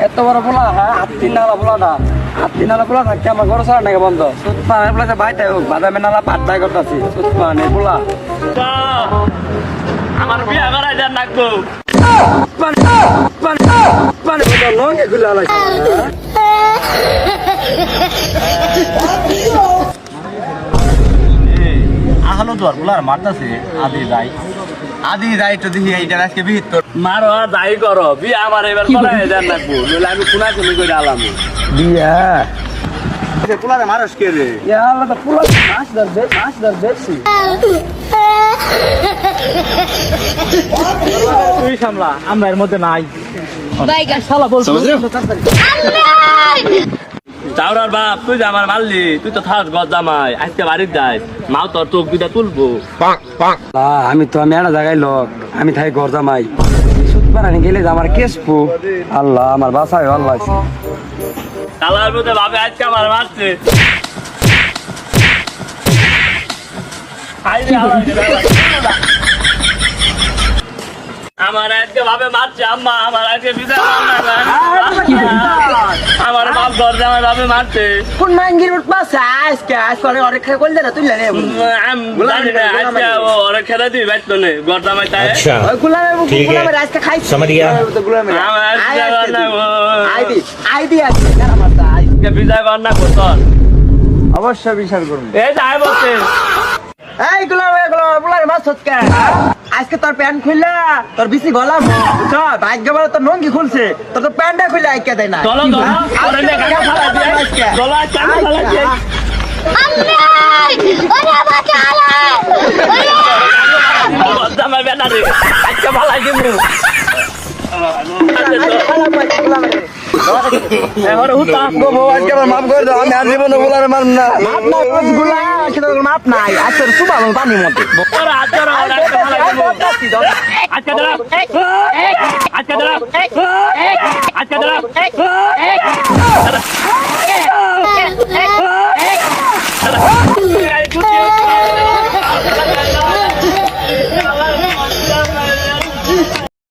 এত বড় পোলা হ্যাঁ 3 নালা পোলাটা 3 নালা পোলা থাকতে আমার ঘর সারা নাকি বন্ধ সুতমান এই পোলাতে বাইতে হোক বাদামে নালা পাট্টাই করতেছি সুতমান এই পোলা আমার বিয়া করাই দেন নাকবো লঙ্গে খুলে আলাইছে আহলো তো আর বলার মারতাছে আদি যাই তো দেখি এইটা আজকে বিহিত তোর মারো আর যাই করো বিয়া আমার এবার করাই দেন নাকবো নইলে আমি কোনা কোনি করে আলাম বিয়া পোলারে মানুষ কে রে ইয়া আল্লাহ তো পোলা মাছ ধর দেখছি তুই সামলা আমরা এর মধ্যে নাই শালা বলছো চাউরার বাপ তুই যে আমার মারলি তুই তো থাক গজ জামাই আজকে বাড়ির যাই মাও তোর চোখ দুটা তুলবো আমি একটা জায়গায় লোক আমি থাকি ঘর জামাই সুতমান গেলে যে আমার কেসপু আল্লাহ আমার বাসায় আল্লাহ তালার মধ্যে বাপে আজকে আমার মারছে আমার আজকে ভাবে মারছে আম্মা আমার আজকে বিদায় আমার বাপ ঘর জামাই ভাবে মারছে কোন মাঙ্গির পাশে আজকে অনেক খাই করলে না তুললে জানি না আজকে ওরা খেলা দিই বাইতো নে ঘর জামাই তাই আজকে খাইছি समझ गया আমার আজকে বিদায় কর না তোর অবশ্যই বিচার করবো এই যাই বলছে এই গুলার মাছ হচ্ছে আজকে তোর প্যান্ট খুললা তোর বেশি গলাম ভাগ্য বলে তোর নঙ্গি খুলছে তোর তো প্যান্টটা খুলে আইকা দেয় না চলো চলো জামাই বেটা রে আজকে ভালো দিব এখন হুতাস গো আজকে আমার মাফ করে দাও আমি আর জীবনে গুলার মার না মাপ না গুলা আজকে তোর মাপ নাই আজকে সুবা পানি মতে ওরা আজকে আজকে দাঁড়া আজকে দাঁড়া আজকে দাঁড়া